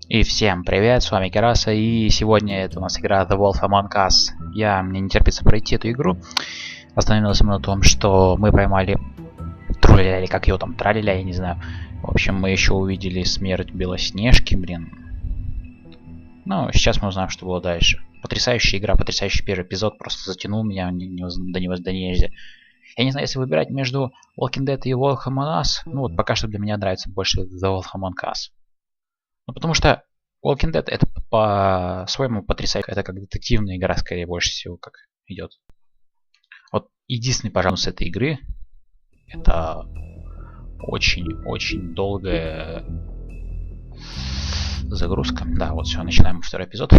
И всем привет, с вами Кераса, и сегодня это у нас игра The Wolf Among Us. Мне не терпится пройти эту игру. Остановилась мы на том, что мы поймали тролля, или как его там, тролля, я не знаю. В общем, мы еще увидели смерть Белоснежки, блин. Ну, сейчас мы узнаем, что было дальше. Потрясающая игра, потрясающий первый эпизод, просто затянул меня до него до нельзя. Я не знаю, если выбирать между Walking Dead и Wolf Among Us, ну вот пока что для меня нравится больше The Wolf Among Us. Ну, потому что Walking Dead это по-своему потрясающе. Это как детективная игра, скорее, больше всего, как идет. Вот единственный, пожалуй, с этой игры это очень долгая загрузка. Да, вот все, начинаем второй эпизод.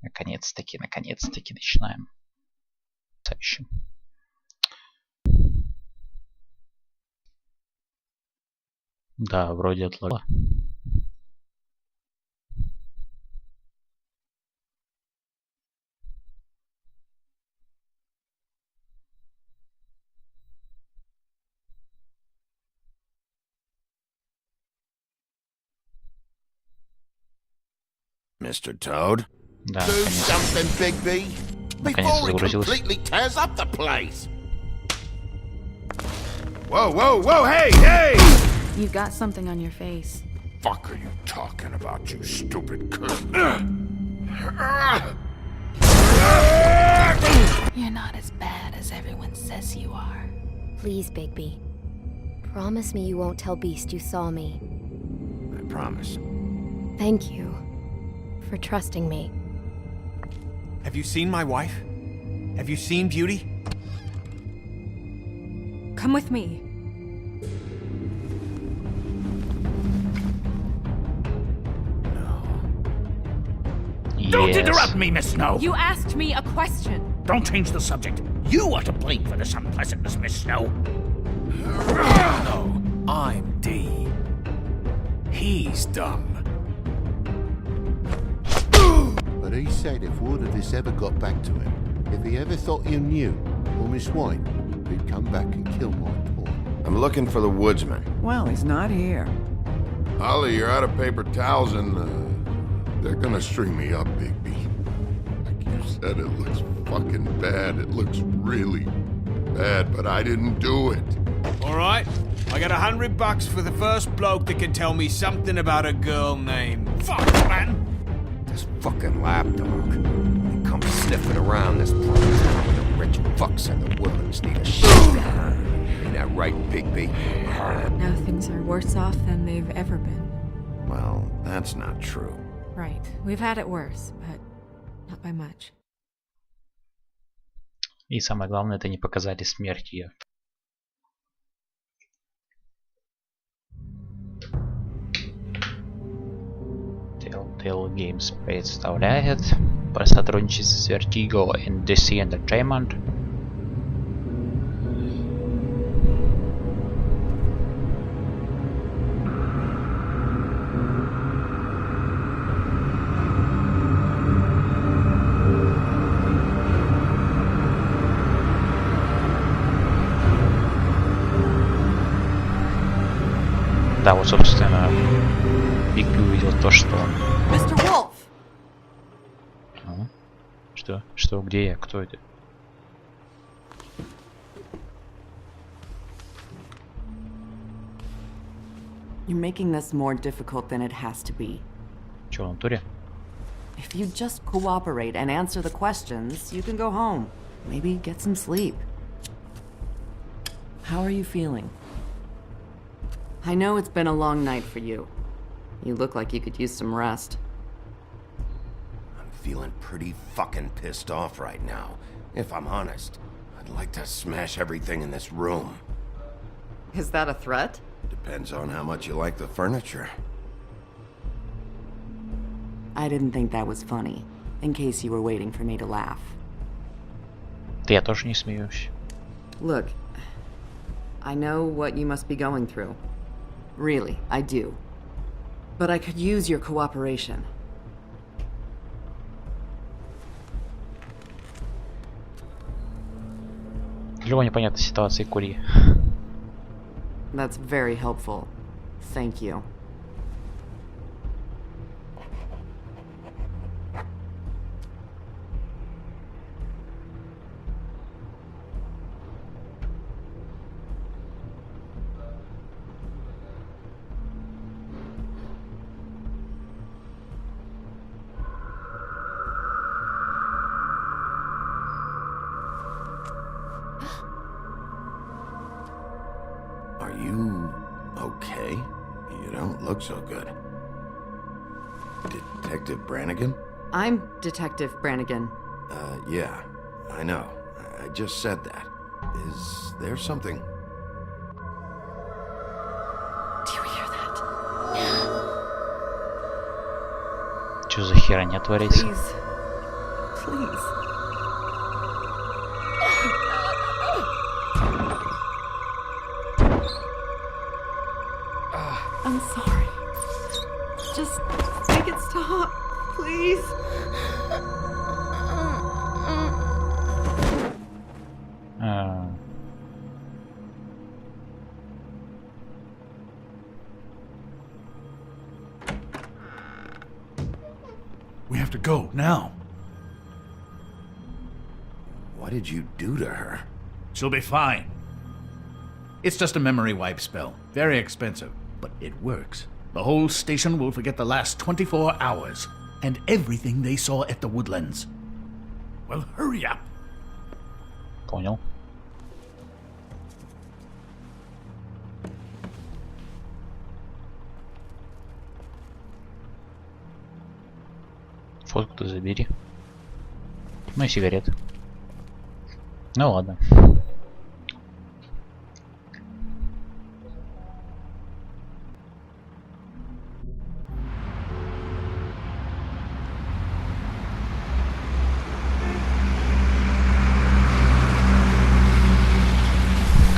Наконец-таки начинаем. Потрясающе. Да, вроде отлагало. Mr. Toad? Да, Do something, Bigby, before he completely tears up the place. Whoa, hey! You got something on your face. Fuck are you talking about, you stupid cunt? You're not as bad as everyone says you are. Please, Bigby. Promise me you won't tell Beast you saw me. I promise. Thank you for trusting me. Have you seen my wife? Have you seen Beauty? Come with me. Don't interrupt me, Miss Snow! You asked me a question. Don't change the subject. You are to blame for this unpleasantness, Miss Snow. No, I'm D. He's dumb. But he said if word of this ever got back to him, if he ever thought you knew, or Miss White, he'd come back and kill my paw. I'm looking for the woodsman. Well, he's not here. Holly, you're out of paper towels and they're gonna string me up, Bigby. Like you said, it looks fucking bad. It looks really bad, but I didn't do it. Alright, I got $100 for the first bloke that can tell me something about a girl named... Fuck, man! This fucking lapdog. He comes sniffing around this place when the rich fucks in the woodlands need a shit. Ain't that right, Bigby? Now things are worse off than they've ever been. Well, that's not true. Right. We've had it worse, but not by much. И самое главное, это не показали смерть ее. Telltale Games представляет про сотрудничество с Vertigo и DC Entertainment. Да, вот, собственно, Бигби увидел то, что... Mr. Wolf! Что? Что? Где я? Кто это? You're making this more difficult than it has to be. Че, в натуре? If you just cooperate and answer the questions, you can go home. Maybe get some sleep. How are you feeling? I know it's been a long night for you. You look like you could use some rest. I'm feeling pretty fucking pissed off right now. If I'm honest, I'd like to smash everything in this room. Is that a threat? Depends on how much you like the furniture. I didn't think that was funny, in case you were waiting for me to laugh. Да я тоже не смеюсь. Look, I know what you must be going through. Really, I do. But I could use your cooperation. Любой непонятной ситуации кури. That's very helpful. Thank you. look so good. Detective Brannigan? I'm Detective Brannigan. Yeah, I know. I just said that. Is there something? Do you hear that? Чё за херня творится? Please. Please. I'm sorry. Just make it stop, please. We have to go now. What did you do to her? She'll be fine. It's just a memory wipe spell. Very expensive, but it works. The whole station will forget the last 24 hours and everything they saw at the Woodlands. Well, hurry up. Понял. Фотку-то забери. Ну и сигареты. Ну ладно.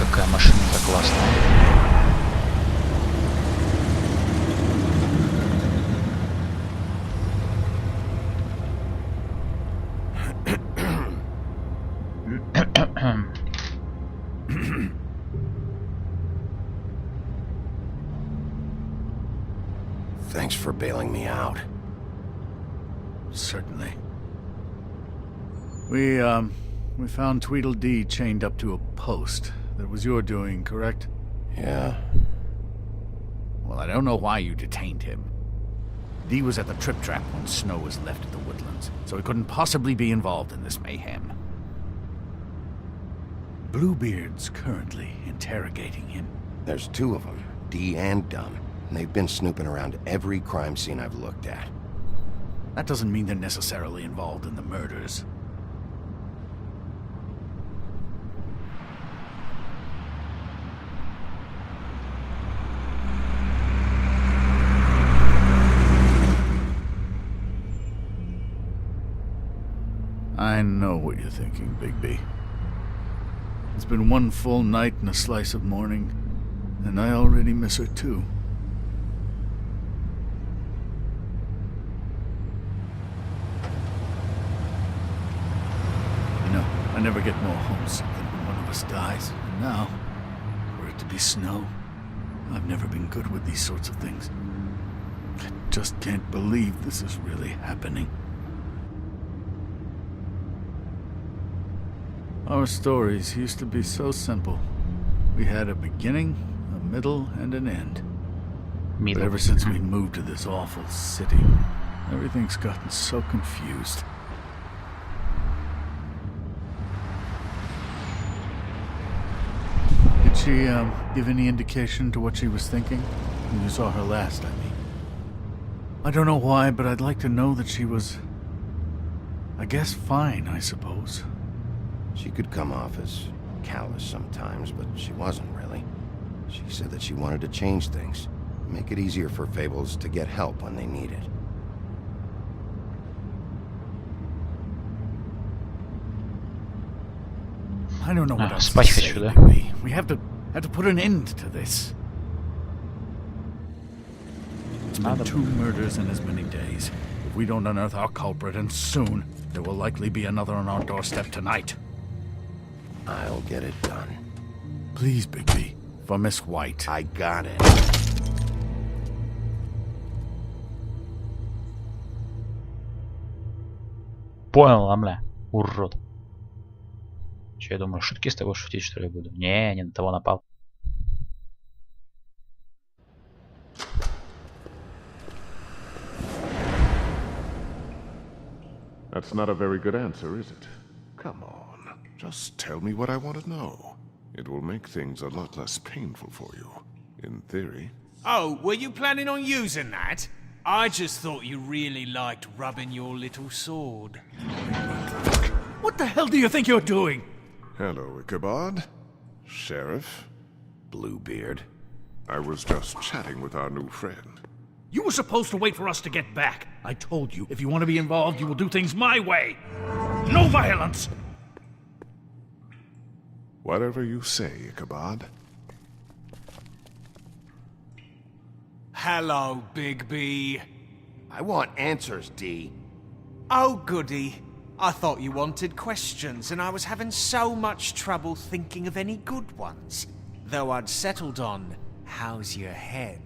Какая машина-то классная. Thanks for bailing me out. Certainly. We found Tweedledee chained up to a post. That was your doing, correct? Yeah. Well, I don't know why you detained him. Dee was at the Trip Trap when Snow was left at the Woodlands, so he couldn't possibly be involved in this mayhem. Bluebeard's currently interrogating him. There's two of them, Dee and Dunn. And they've been snooping around every crime scene I've looked at. That doesn't mean they're necessarily involved in the murders. I know what you're thinking, Bigby. It's been one full night and a slice of morning, and I already miss her too. You know, I never get more homesick than when one of us dies. And now, for it to be Snow, I've never been good with these sorts of things. I just can't believe this is really happening. Our stories used to be so simple. We had a beginning, a middle, and an end. But ever since we moved to this awful city, everything's gotten so confused. Did she, give any indication to what she was thinking? When you saw her last, I mean. I don't know why, but I'd like to know that she was... I guess fine, I suppose. She could come off as callous sometimes, but she wasn't really. She said that she wanted to change things, make it easier for Fables to get help when they need it. I don't know what else to спать say, хочу, да? baby. We have to put an end to this. It's been 2 murders in as many days. If we don't unearth our culprit, and soon, there will likely be another on our doorstep tonight. I'll get it done. Please, Bigby. For Miss White. I got it. Понял, амля. Урод. Че, я думаю, шутки с тобой шутить, что ли, буду? Не на того напал. That's not a very good answer, is it? Come on. Just tell me what I want to know. It will make things a lot less painful for you. In theory. Oh, were you planning on using that? I just thought you really liked rubbing your little sword. What the hell do you think you're doing? Hello, Ichabod. Sheriff. Bluebeard. I was just chatting with our new friend. You were supposed to wait for us to get back. I told you, if you want to be involved, you will do things my way. No violence! Whatever you say, Ichabod. Hello, Bigby. I want answers, D. Oh, goody. I thought you wanted questions, and I was having so much trouble thinking of any good ones. Though I'd settled on, how's your head?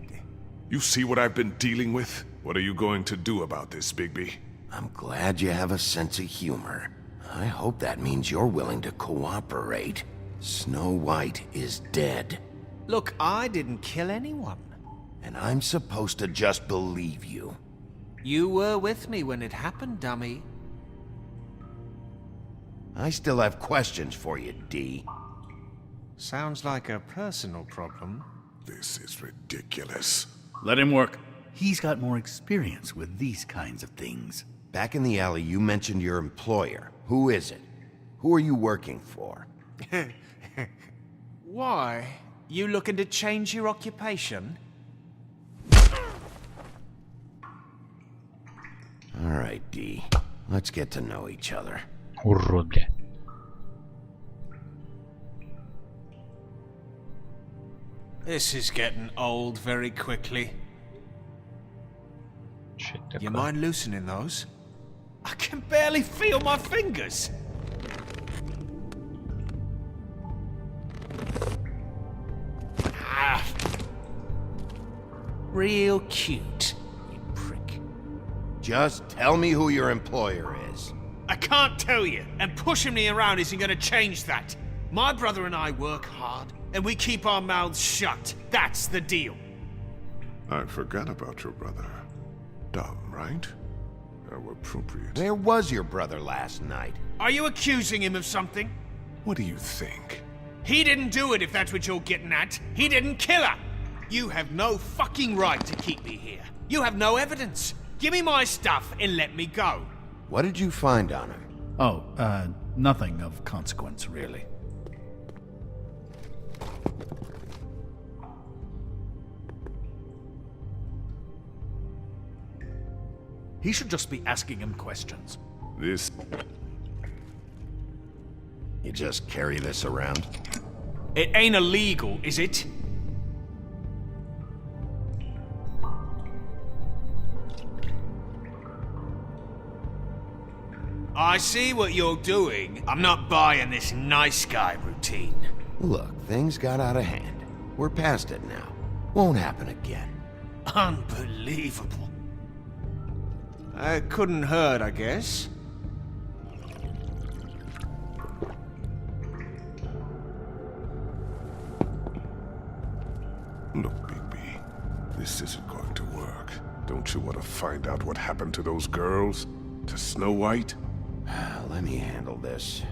You see what I've been dealing with? What are you going to do about this, Bigby? I'm glad you have a sense of humor. I hope that means you're willing to cooperate. Snow White is dead. Look, I didn't kill anyone. And I'm supposed to just believe you. You were with me when it happened, dummy. I still have questions for you, D. Sounds like a personal problem. This is ridiculous. Let him work. He's got more experience with these kinds of things. Back in the alley, you mentioned your employer. Who is it? Who are you working for? Why? You looking to change your occupation? All right, D. Let's get to know each other. Урод, бля. This is getting old very quickly. Чё это You такое? mind loosening those? I can barely feel my fingers. Ah. Real cute, you prick. Just tell me who your employer is. I can't tell you, and pushing me around isn't going to change that. My brother and I work hard, and we keep our mouths shut. That's the deal. I forgot about your brother. Dumb, right? How appropriate. Where was your brother last night? Are you accusing him of something? What do you think? He didn't do it, if that's what you're getting at. He didn't kill her. You have no fucking right to keep me here. You have no evidence. Give me my stuff and let me go. What did you find on him? Oh, nothing of consequence, really. He should just be asking him questions. This... You just carry this around? It ain't illegal, is it? I see what you're doing. I'm not buying this nice guy routine. Look, things got out of hand. We're past it now. Won't happen again. Unbelievable. It couldn't hurt, I guess. Look, Bigby, this isn't going to work. Don't you want to find out what happened to those girls? To Snow White? Let me handle this.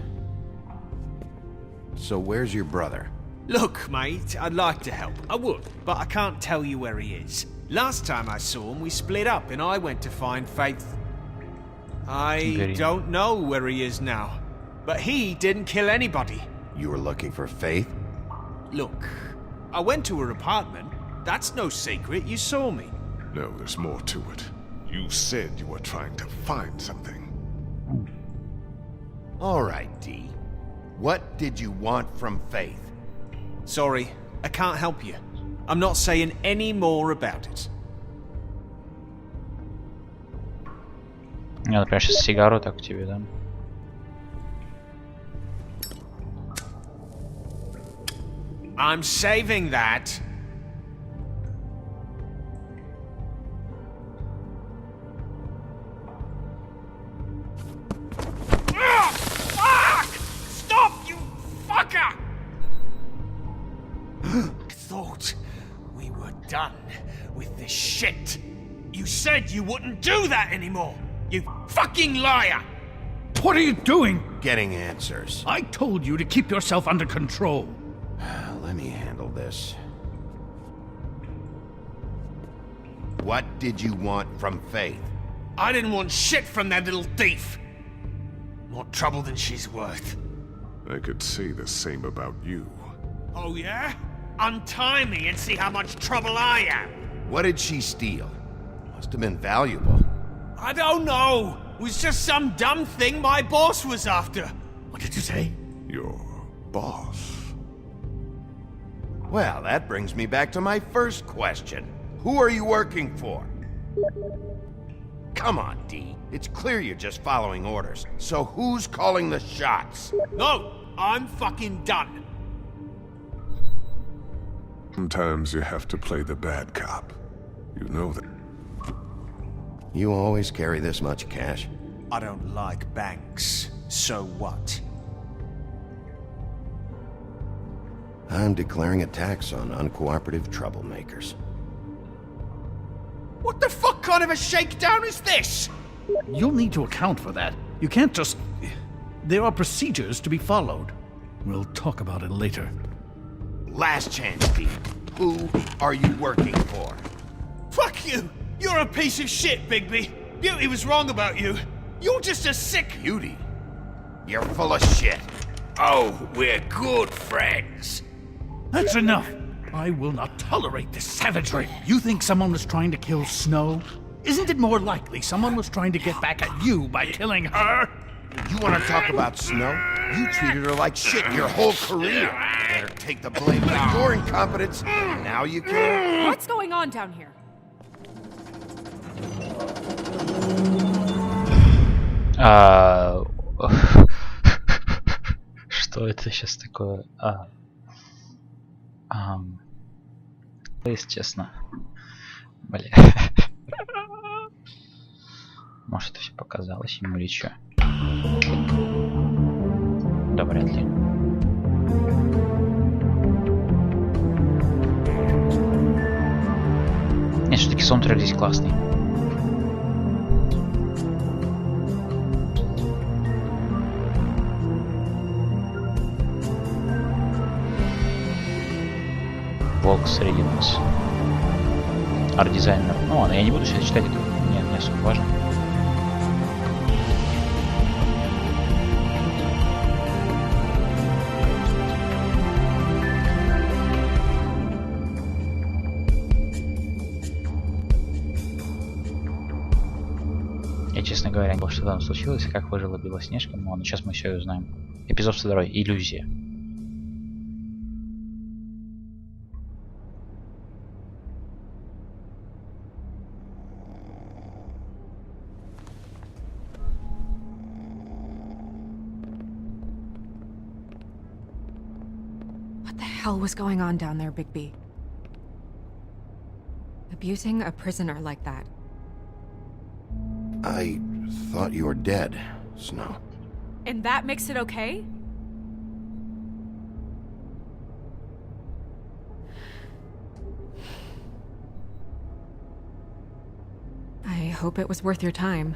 So where's your brother? Look, mate, I'd like to help. I would, but I can't tell you where he is. Last time I saw him, we split up and I went to find Faith. I don't know where he is now, but he didn't kill anybody. You were looking for Faith? Look, I went to her apartment. That's no secret, you saw me. No, there's more to it. You said you were trying to find something. All right, D. What did you want from Faith? Sorry, I can't help you. I'm not saying any more about it. Мне, например, сейчас сигару так тебе дам. I'm saving that. Fuck! Stop, you fucker! I thought we were done with this shit. You said you wouldn't do that anymore. You fucking liar! What are you doing? Getting answers. I told you to keep yourself under control. Let me handle this. What did you want from Faith? I didn't want shit from that little thief. More trouble than she's worth. I could say the same about you. Oh yeah? Untie me and see how much trouble I am. What did she steal? Must have been valuable. I don't know. It was just some dumb thing my boss was after. What did you say? Your boss. Well, that brings me back to my first question. Who are you working for? Come on, D. It's clear you're just following orders. So who's calling the shots? No, I'm fucking done. Sometimes you have to play the bad cop. You know that. You always carry this much cash? I don't like banks. So what? I'm declaring a tax on uncooperative troublemakers. What the fuck kind of a shakedown is this? You'll need to account for that. You can't just... There are procedures to be followed. We'll talk about it later. Last chance, D. Who are you working for? Fuck you! You're a piece of shit, Bigby. Beauty was wrong about you. You're just a sick... Beauty? You're full of shit. Oh, we're good friends. That's enough. I will not tolerate this savagery. You think someone was trying to kill Snow? Isn't it more likely someone was trying to get back at you by killing her? You want to talk about Snow? You treated her like shit your whole career. Let her take the blame for your incompetence. Now you care? What's going on down here? Что это сейчас такое? Если честно. Бля. Может, это все показалось ему или что? Да, вряд ли. Нет, все-таки саундтрек здесь классный. Волк среди нас. Арт-дизайнер. Ну ладно, я не буду сейчас читать это. Не особо важно. Я, честно говоря, не знал, что там случилось, как выжила Белоснежка, но сейчас мы все узнаем. Эпизод 2. Иллюзия. What the hell was going on down there, Bigby? Abusing a prisoner like that. I thought you were dead, Snow. And that makes it okay? I hope it was worth your time.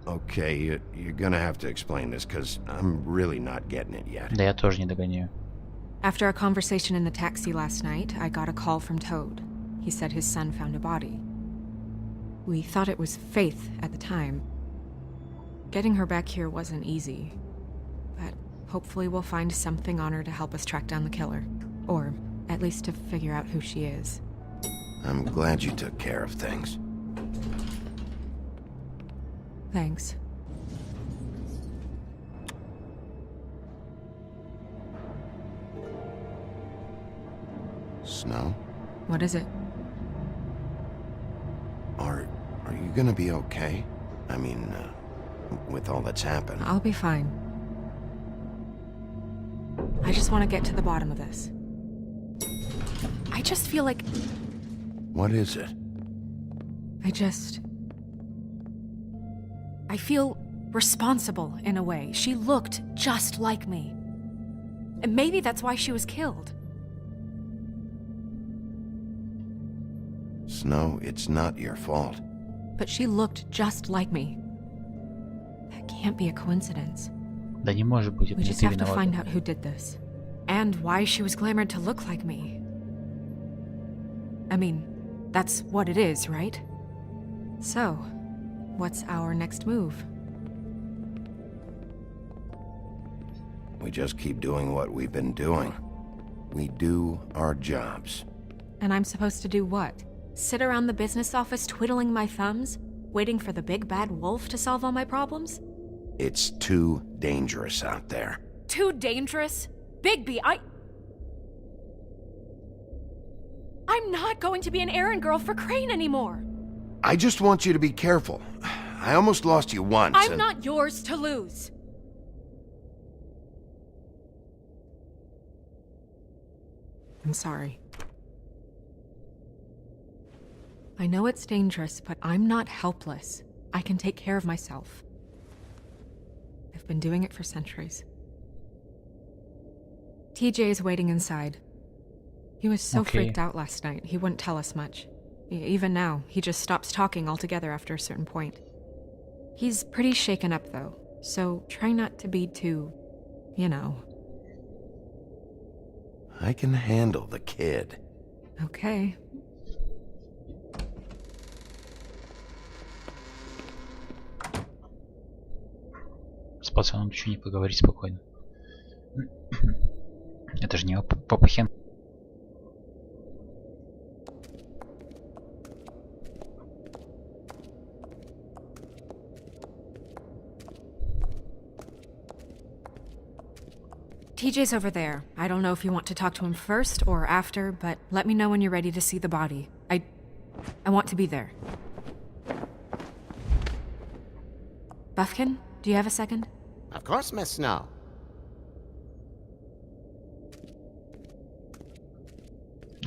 Okay, you're gonna have to explain this, because I'm really not getting it yet. Да я тоже не догоняю. After our conversation in the taxi last night, I got a call from Toad. He said his son found a body. We thought it was Faith at the time. Getting her back here wasn't easy, but hopefully we'll find something on her to help us track down the killer. Or at least to figure out who she is. I'm glad you took care of things. Thanks. Snow? What is it? Are you gonna be okay? I mean, with all that's happened. I'll be fine. I just want to get to the bottom of this. I just feel like... What is it? I feel responsible in a way. She looked just like me. And maybe that's why she was killed. Snow, it's not your fault. But she looked just like me. That can't be a coincidence. Да не может быть, это We не just ты have to виновата. find out who did this. And why she was glamored to look like me. I mean, that's what it is, right? So, what's our next move? We just keep doing what we've been doing. We do our jobs. And I'm supposed to do what? Sit around the business office twiddling my thumbs, waiting for the big bad wolf to solve all my problems? It's too dangerous out there. Too dangerous? Bigby, I'm not going to be an errand girl for Crane anymore! I just want you to be careful. I almost lost you once. I'm not yours to lose! I'm sorry. I know it's dangerous, but I'm not helpless. I can take care of myself. I've been doing it for centuries. TJ is waiting inside. He was so freaked out last night, he wouldn't tell us much. Even now, he just stops talking altogether after a certain point. He's pretty shaken up, though, so try not to be too, you know. I can handle the kid. Okay. С пацаном ничего не поговорить спокойно. Это же не Папа Хен. TJ's over there. I don't know if you want to talk to him first or after, but let me know when you're ready to see the body. I want to be there. Buffkin, do you have a second? Of course, Miss Snow.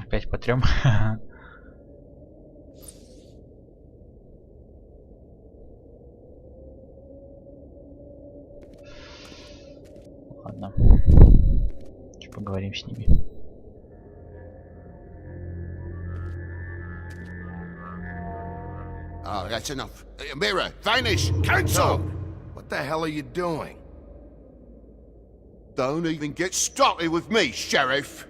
Опять потрем. Ладно. Поговорим с ними. Oh, that's enough. Mirror, vanish, cancel! What the hell are you doing? Don't even get started with me, Sheriff.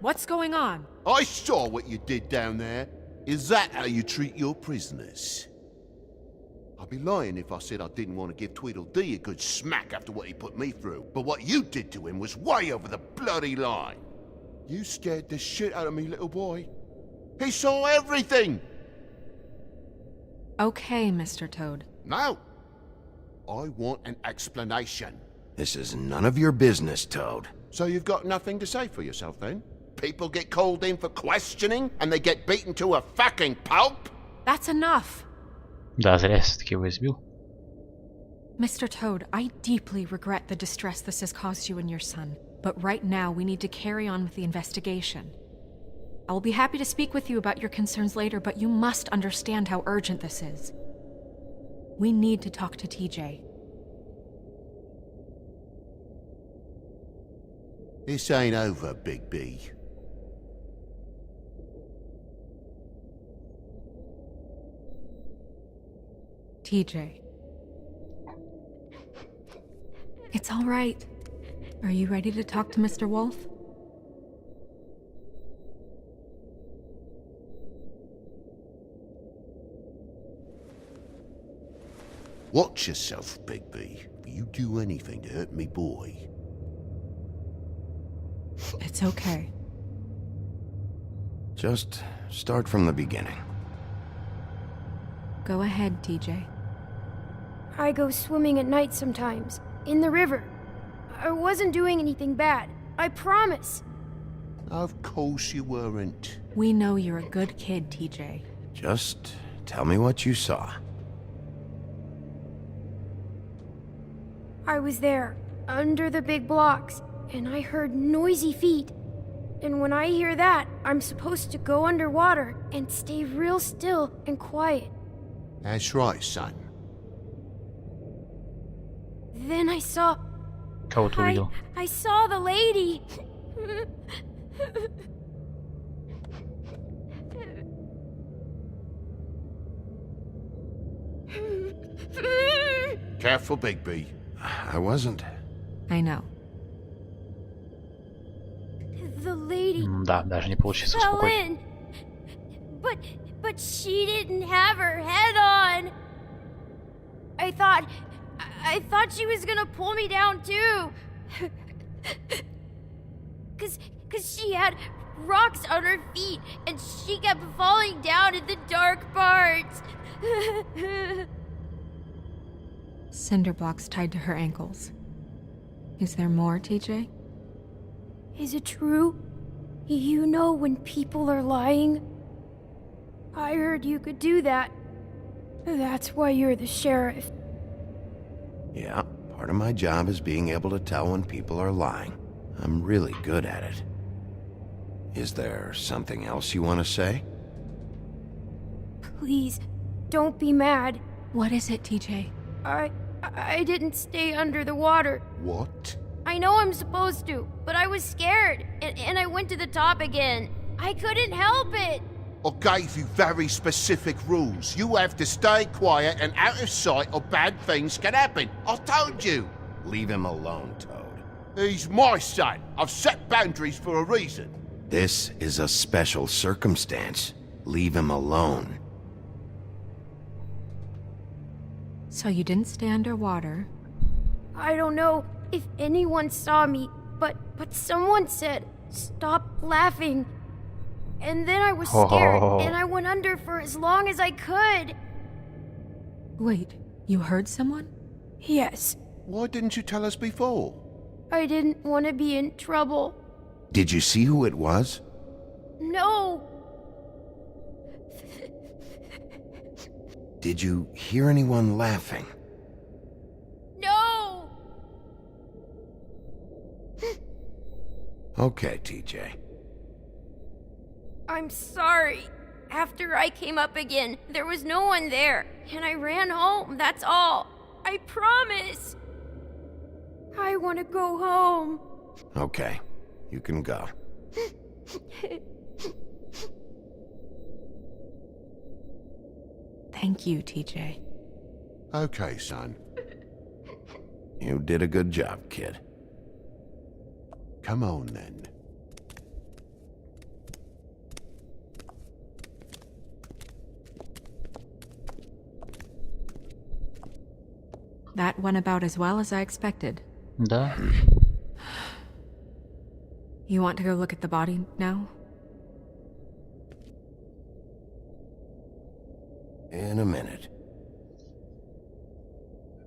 What's going on? I saw what you did down there. Is that how you treat your prisoners? I'd be lying if I said I didn't want to give Tweedledee a good smack after what he put me through. But what you did to him was way over the bloody line. You scared the shit out of me, little boy. He saw everything! Okay, Mr. Toad. No. I want an explanation. This is none of your business, Toad. So you've got nothing to say for yourself, then? People get called in for questioning, and they get beaten to a fucking pulp? That's enough! Да, зря я все-таки его избил. Mr. Toad, I deeply regret the distress this has caused you and your son. But right now, we need to carry on with the investigation. I will be happy to speak with you about your concerns later, but you must understand how urgent this is. We need to talk to TJ. This ain't over, Big B. TJ. It's all right. Are you ready to talk to Mr. Wolf? Watch yourself, Bigby. If you do anything to hurt me boy. It's okay. Just start from the beginning. Go ahead, TJ. I go swimming at night sometimes, in the river. I wasn't doing anything bad, I promise. Of course you weren't. We know you're a good kid, TJ. Just tell me what you saw. I was there, under the big blocks, and I heard noisy feet. And when I hear that, I'm supposed to go underwater and stay real still and quiet. That's right, son. Then I saw... Кого ты увидел? I saw the lady. Careful, Bigby. I wasn't. I know. The lady Да, даже не получится fell успокоить. in. But she didn't have her head on. I thought she was gonna pull me down too. Cause she had rocks on her feet and she kept falling down in the dark parts. Cinder blocks tied to her ankles. Is there more, TJ? Is it true? You know when people are lying? I heard you could do that. That's why you're the sheriff. Yeah, part of my job is being able to tell when people are lying. I'm really good at it. Is there something else you want to say? Please, don't be mad. What is it, TJ? I didn't stay under the water. What? I know I'm supposed to, but I was scared, and I went to the top again. I couldn't help it. I gave you very specific rules. You have to stay quiet and out of sight or bad things can happen. I told you. Leave him alone, Toad. He's my son. I've set boundaries for a reason. This is a special circumstance. Leave him alone. So you didn't stay underwater? I don't know if anyone saw me, but someone said, "Stop laughing." And then I was scared, and I went under for as long as I could. Wait, you heard someone? Yes. Why didn't you tell us before? I didn't want to be in trouble. Did you see who it was? No. Did you hear anyone laughing? No. Okay, TJ. I'm sorry. After I came up again, there was no one there, and I ran home, that's all. I promise. I want to go home. Okay, you can go. Thank you, TJ. Okay, son. You did a good job, kid. Come on, then. That went about as well as I expected. Да. You want to go look at the body now? In a minute.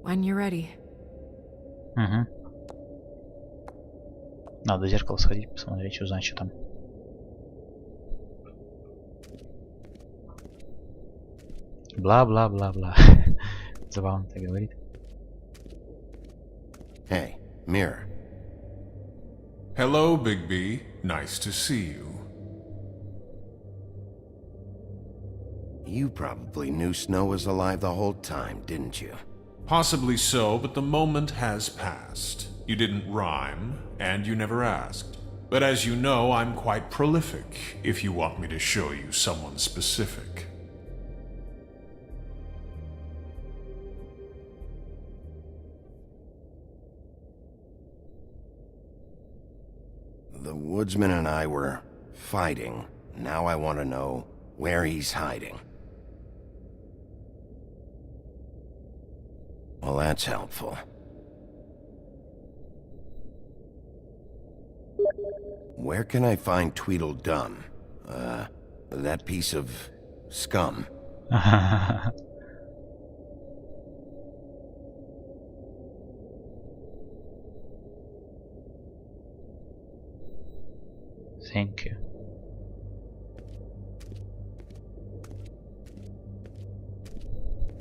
When you're ready. Угу. Надо в зеркало сходить, посмотреть, узнать, что там. Бла-бла-бла-бла. Забавно так говорит. Hey, mirror. Hello, Big B. Nice to see you. You probably knew Snow was alive the whole time, didn't you? Possibly so, but the moment has passed. You didn't rhyme, and you never asked. But as you know, I'm quite prolific, if you want me to show you someone specific. The woodsman and I were fighting. Now I want to know where he's hiding. Well, that's helpful. Where can I find Tweedledum? That piece of scum. Thank you.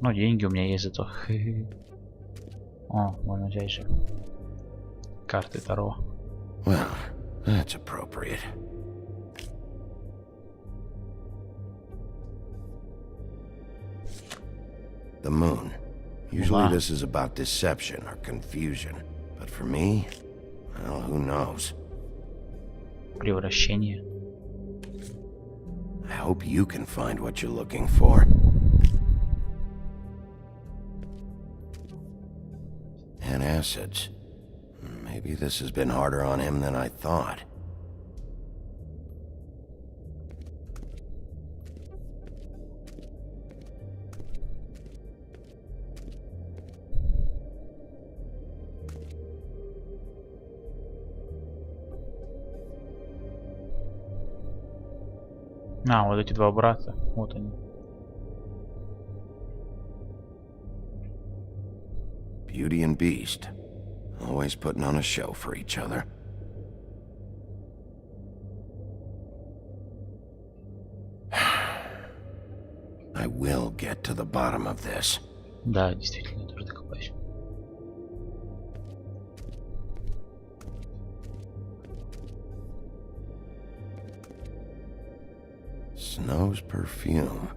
Ну, деньги у меня есть зато. О, можно взять же. Карты Таро. Well, that's appropriate. The moon. Usually this is about deception or confusion. But for me, well, who knows? Превращение. I hope you can find what you're looking for. Antacids. Maybe this has been harder on him than I thought. А, вот эти два брата. Вот они. Beauty and Beast. Always putting on a show for each other. I will get to the bottom of this. Да, действительно, тоже докопаюсь. Snow's perfume.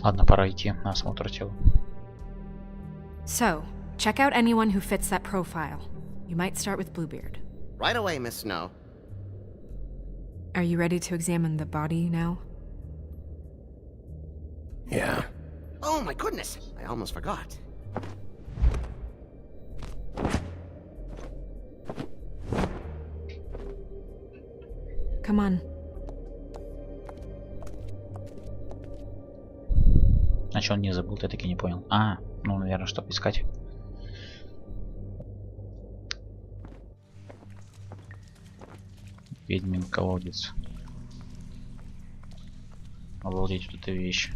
Ладно, пора идти на осмотр тела. So, check out anyone who fits that profile. You might start with Bluebeard. Right away, Miss Snow. Are you ready to examine the body now? Yeah. Oh my goodness, I almost forgot. Come on. А что он не забыл, я таки не понял. А, ну, наверное, чтобы искать. Ведьмин колодец. Обалдеть, вот эта вещь.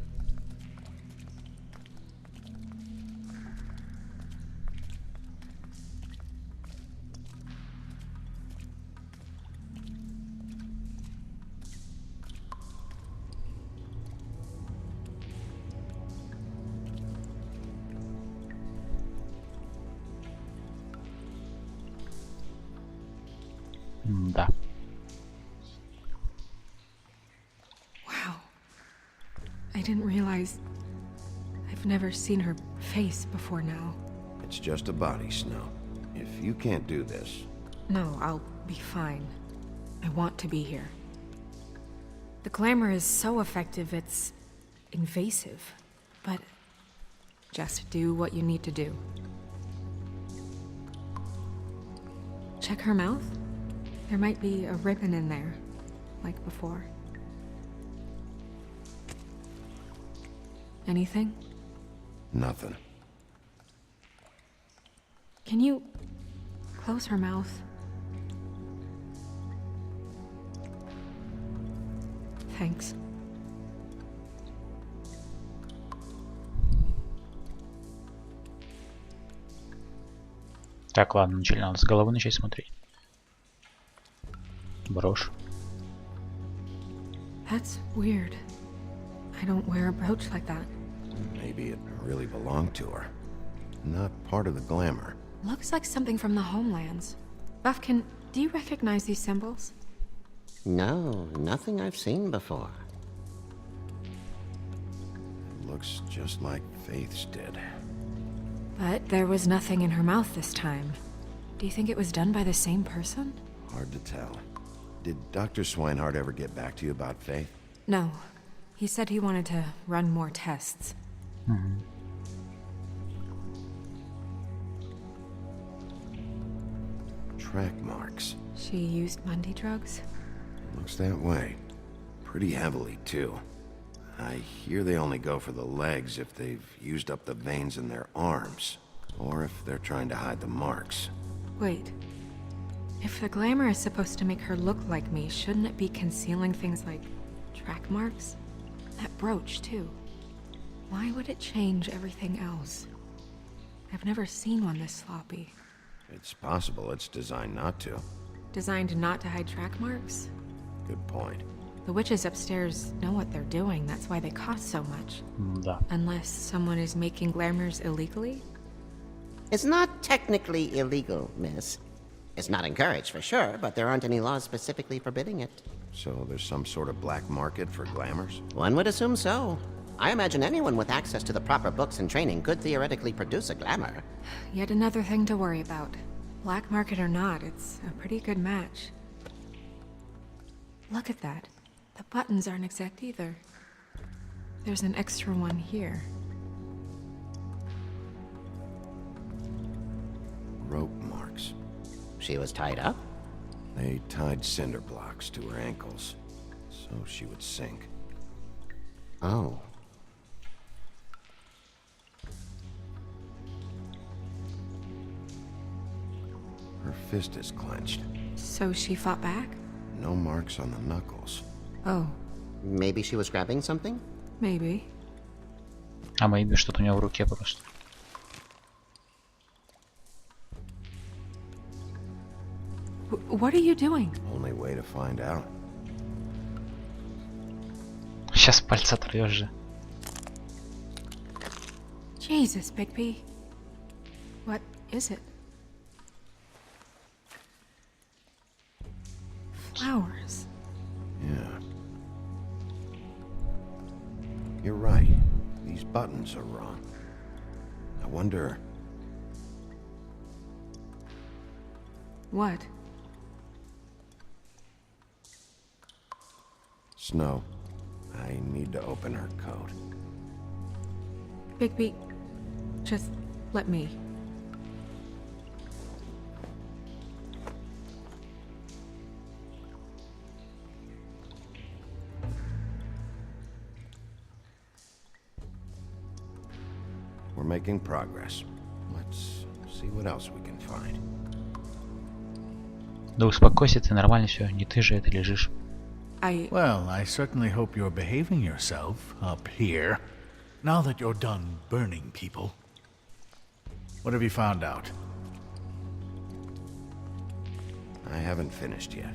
Да. Wow. I didn't realize... I've never seen her face before now. It's just a body, Snow. If you can't do this... No, I'll be fine. I want to be here. The glamour is so effective, it's invasive. But just do what you need to do. Check her mouth. There might be a ribbon in there, like before. Anything? Nothing. Can you close her mouth? Thanks. Так, ладно, начали, надо с головы начать смотреть. Брошь. That's weird. I don't wear a brooch like that. Maybe it really belonged to her. Not part of the glamour. Looks like something from the homelands. Buffkin, do you recognize these symbols? No, nothing I've seen before. It looks just like Faith's did. But there was nothing in her mouth this time. Do you think it was done by the same person? Hard to tell. Did Dr. Swinehart ever get back to you about Faith? No. He said he wanted to run more tests. Track marks. She used Mundy drugs? Looks that way. Pretty heavily, too. I hear they only go for the legs if they've used up the veins in their arms, or if they're trying to hide the marks. Wait. If the glamour is supposed to make her look like me, shouldn't it be concealing things like track marks? That brooch, too. Why would it change everything else? I've never seen one this sloppy. It's possible it's designed not to. Designed not to hide track marks? Good point. The witches upstairs know what they're doing, that's why they cost so much. Да. Unless someone is making glamours illegally? It's not technically illegal, miss. It's not encouraged for sure, but there aren't any laws specifically forbidding it. So there's some sort of black market for glamours? One would assume so. I imagine anyone with access to the proper books and training could theoretically produce a glamour. Yet another thing to worry about. Black market or not, it's a pretty good match. Look at that. The buttons aren't exact either. There's an extra one here. Rope marks. She was tied up? They tied cinder blocks to her ankles, so she would sink. Oh. Her fist is clenched. So she fought back? No marks on the knuckles. Oh. Maybe she was grabbing something? Maybe. А maybe что-то у него в руке просто. What are you doing? Only way to find out. Сейчас пальцы оторвешь же. Jesus, Bigby. What is it? Flowers. Yeah. You're right. These buttons are wrong. I wonder... What? Snow, I need to open her coat. Bigby, just let me. We're making progress. Let's see what else we can find. Да успокойся, ты нормально все, не ты же это лежишь. Well, I certainly hope you're behaving yourself up here, now that you're done burning people. What have you found out? I haven't finished yet.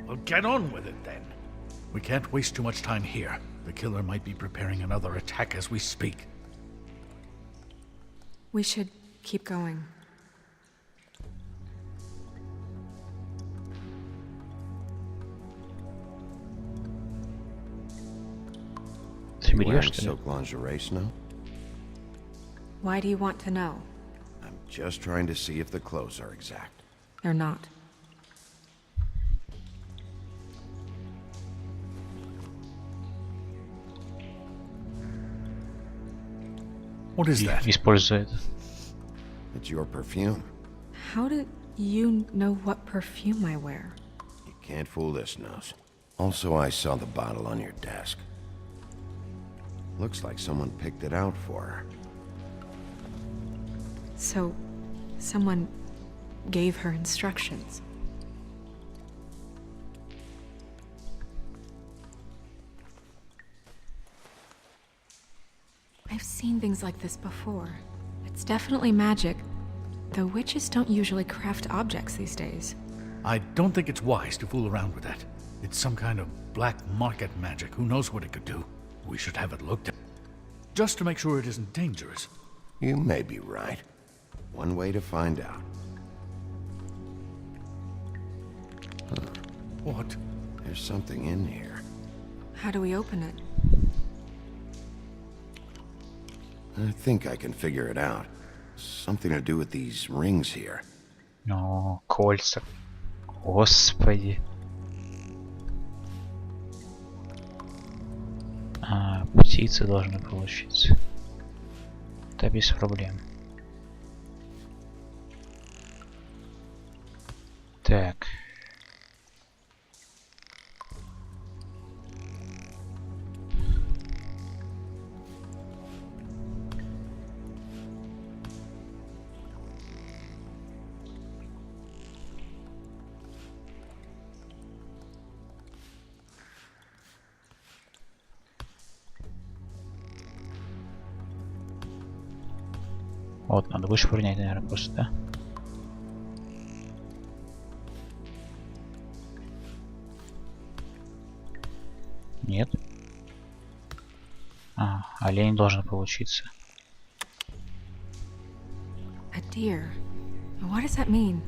Well, get on with it then. We can't waste too much time here. The killer might be preparing another attack as we speak. We should keep going. Ты Wearing берешь, что ли? silk lingerie, Snow? Why do you want to know? I'm just trying to see if the clothes are exact. They're not. What is that? Используй это. It's your perfume. How did you know what perfume I wear? You can't fool this nose. Also, I saw the bottle on your desk. Looks like someone picked it out for her. So, someone gave her instructions. I've seen things like this before. It's definitely magic, though witches don't usually craft objects these days. I don't think it's wise to fool around with that. It's some kind of black market magic. Who knows what it could do? We should have it looked at. Just to make sure it isn't dangerous. You may be right. One way to find out. Huh. What? There's something in here. How do we open it? I think I can figure it out. Something to do with these rings here. О, кольца. Господи. А, птицы должны получиться. Да без проблем. Так. Вот, надо вышвырнять, наверное, просто, да? Нет. А, олень должен получиться. A deer. What does that mean?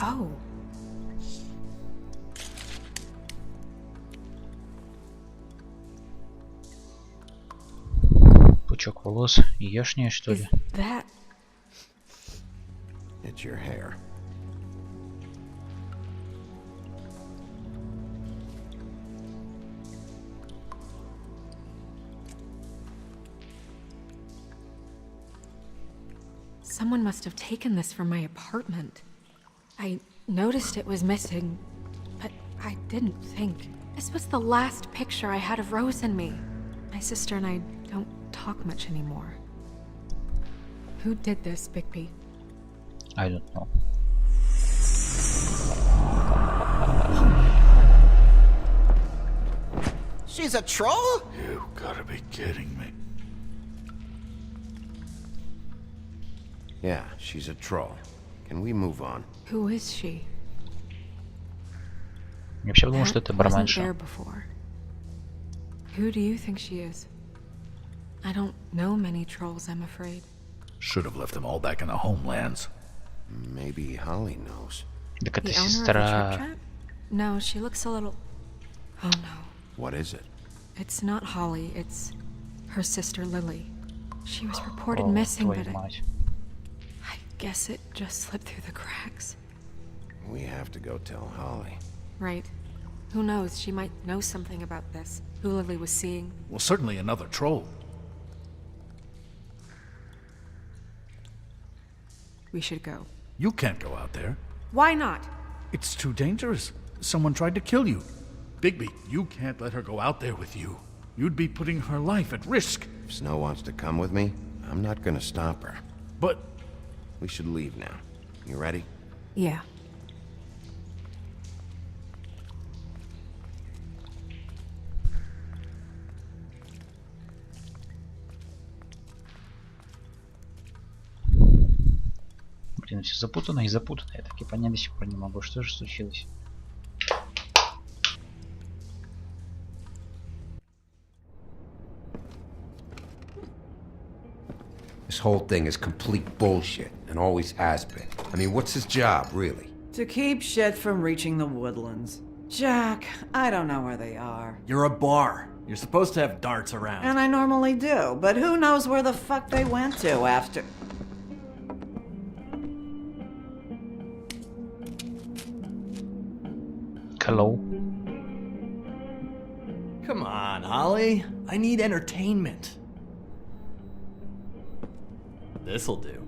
Oh. Пучок волос. Ешняя, что ли? That... It's your hair. Someone must have taken this from my apartment. I noticed it was missing, but I didn't think. This was the last picture I had of Rose and me. My sister and I don't talk much anymore. Who did this, Bigby? I don't know. She's a troll? You gotta be kidding me. Yeah, she's a troll. Can we move on? Who is she? Я вообще думал, что это Pat wasn't барменша. there before. Who do you think she is? I don't know many trolls, I'm afraid. Should have left them all back in the homelands. Maybe Holly knows. Так это The owner of the сестра... trip trap? No, she looks a little... Oh no. What is it? It's not Holly, it's her sister Lily. She was reported О, missing, твою but мать. I guess it just slipped through the cracks. We have to go tell Holly. Right. Who knows, she might know something about this. Who Lily was seeing. Well, certainly another troll. We should go. You can't go out there. Why not? It's too dangerous. Someone tried to kill you. Bigby, you can't let her go out there with you. You'd be putting her life at risk. If Snow wants to come with me, I'm not gonna stop her. But We should leave now. You ready? Yeah. Блин, все запутано и запутано. Я так и понять до сих пор не могу, что же случилось. This whole thing is complete bullshit, and always has been. I mean, what's his job, really? To keep shit from reaching the woodlands. Jack, I don't know where they are. You're a bar. You're supposed to have darts around. And I normally do, but who knows where the fuck they went to after... Hello. Come on, Holly. I need entertainment. This'll do.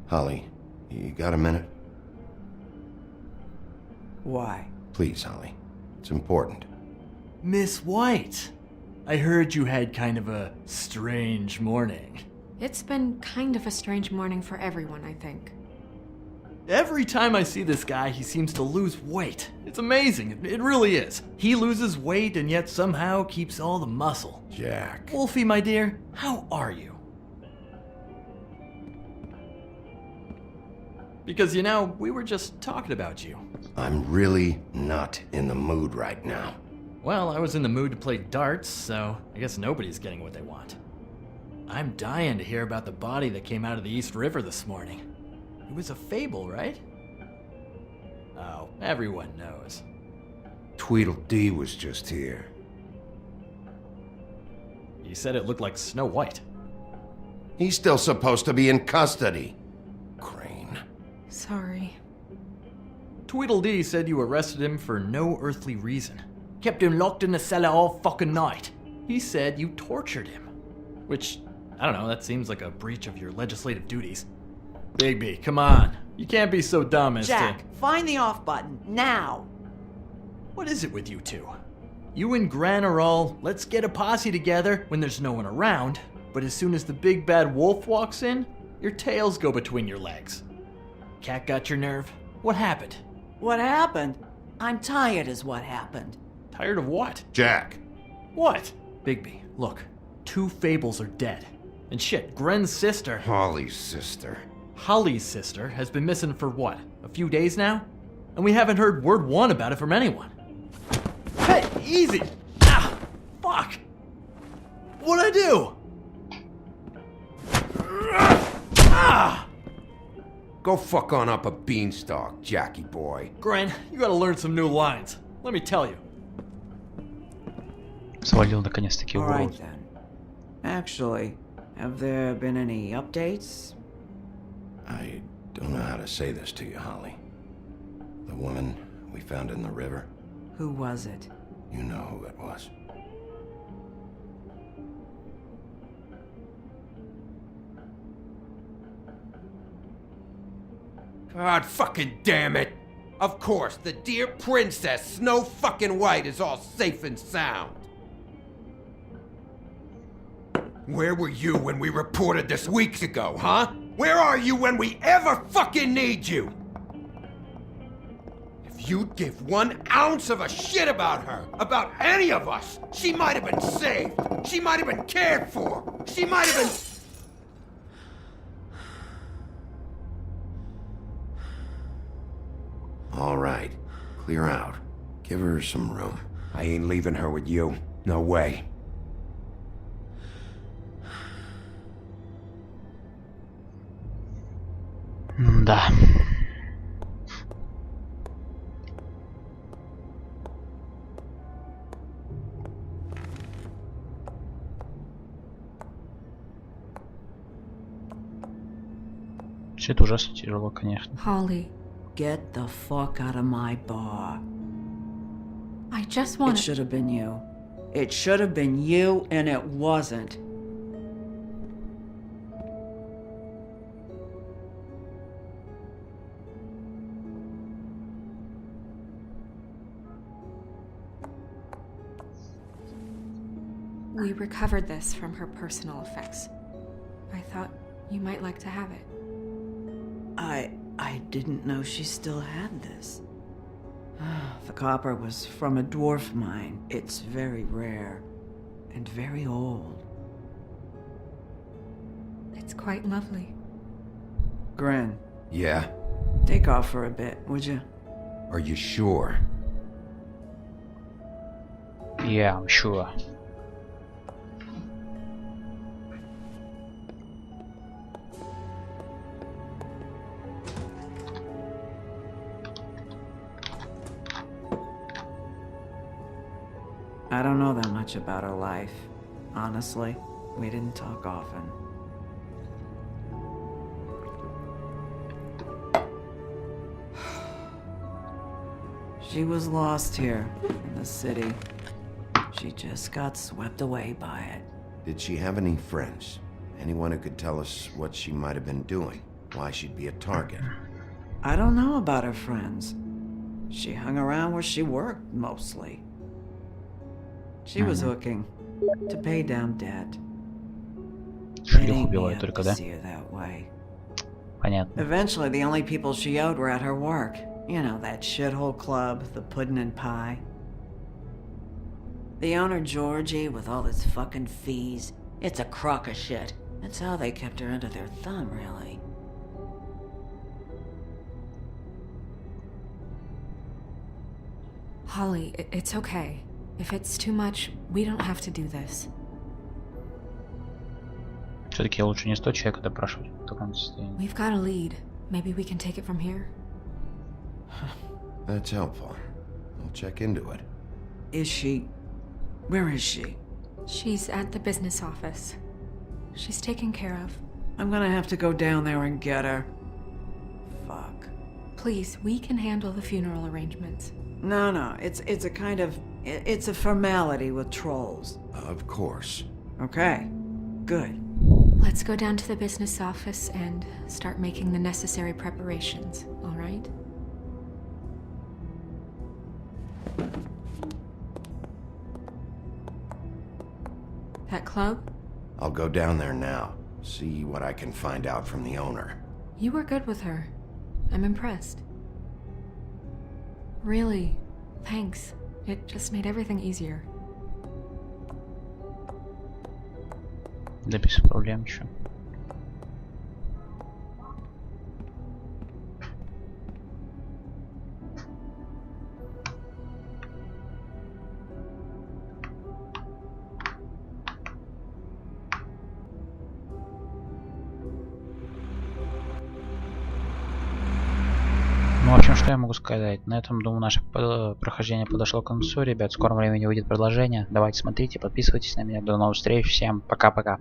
Holly, you got a minute? Why? Please, Holly. It's important. Miss White, I heard you had kind of a strange morning. It's been kind of a strange morning for everyone, I think. Every time I see this guy, he seems to lose weight. It's amazing. It really is. He loses weight and yet somehow keeps all the muscle. Jack. Wolfie, my dear, how are you? Because, you know, we were just talking about you. I'm really not in the mood right now. Well, I was in the mood to play darts, so I guess nobody's getting what they want. I'm dying to hear about the body that came out of the East River this morning. It was a fable, right? Oh, everyone knows. Tweedledee was just here. He said it looked like Snow White. He's still supposed to be in custody. Sorry. Tweedledee said you arrested him for no earthly reason. Kept him locked in the cellar all fucking night. He said you tortured him. Which, I don't know, that seems like a breach of your legislative duties. Bigby, come on. You can't be so dumb as Jack, find the off button, now! What is it with you two? You and Gran are all, let's get a posse together when there's no one around, but as soon as the big bad wolf walks in, your tails go between your legs. Cat got your nerve? What happened? What happened? I'm tired is what happened. Tired of what? Jack. What? Bigby, look. 2 fables are dead. And shit, Gren's sister... Holly's sister. Holly's sister has been missing for what? A few days now? And we haven't heard word one about it from anyone. Hey, easy! Ah! Fuck! What'd I do? Ah! Go fuck on up a beanstalk, Jackie boy. Gren, you gotta learn some new lines. Let me tell you. Свалил наконец-таки All right урод. then. Actually, have there been any updates? I don't know how to say this to you, Holly. The woman we found in the river, Who was it? you know who it was. God fucking damn it! Of course, the dear princess, Snow fucking White, is all safe and sound. Where were you when we reported this weeks ago, huh? Where are you when we ever fucking need you? If you'd give 1 ounce of a shit about her, about any of us, she might have been saved. She might have been cared for. She might have been... All right, clear out. Give her some room. I ain't leaving her with you. No way. Да. Все это ужасно тяжело, конечно. Holly, Get the fuck out of my bar. I just It want should have been you. It should have been you, and it wasn't. We recovered this from her personal effects. I thought you might like to have it. I didn't know she still had this. The copper was from a dwarf mine. It's very rare and very old. It's quite lovely. Gren, Yeah? take off for a bit, would you? Are you sure? Yeah, I'm sure. I don't know that much about her life. Honestly, we didn't talk often. She was lost here in the city. She just got swept away by it. Did she have any friends? Anyone who could tell us what she might have been doing? Why she'd be a target? I don't know about her friends. She hung around where she worked, mostly. She was hooking to pay down debt. Шлюх убивают только, да? See her that way. Понятно. Eventually, the only people she owed were at her work. You know, that shithole club, the Puddin' and Pie. The owner, Georgie, with all his fucking fees. It's a crock of shit. That's how they kept her under their thumb, really. Holly, it's okay. If it's too much, we don't have to do this. Все-таки лучше не 100 человек допрашивать в таком состоянии. We've got a lead. Maybe we can take it from here. That's helpful. I'll check into it. Is she... Where is she? She's at the business office. She's taken care of. I'm gonna have to go down there and get her. Fuck. Please, we can handle the funeral arrangements. No, it's a kind of... It's a formality with trolls. Of course. Okay, good. Let's go down to the business office and start making the necessary preparations, all right? That club? I'll go down there now. See what I can find out from the owner. You were good with her. I'm impressed. Really, thanks. It just made everything easier. Да без проблем еще. Ну, в общем, что я могу сказать? На этом, думаю, наше прохождение подошло к концу. Ребят, в скором времени выйдет продолжение. Давайте смотрите, подписывайтесь на меня. До новых встреч. Всем пока-пока.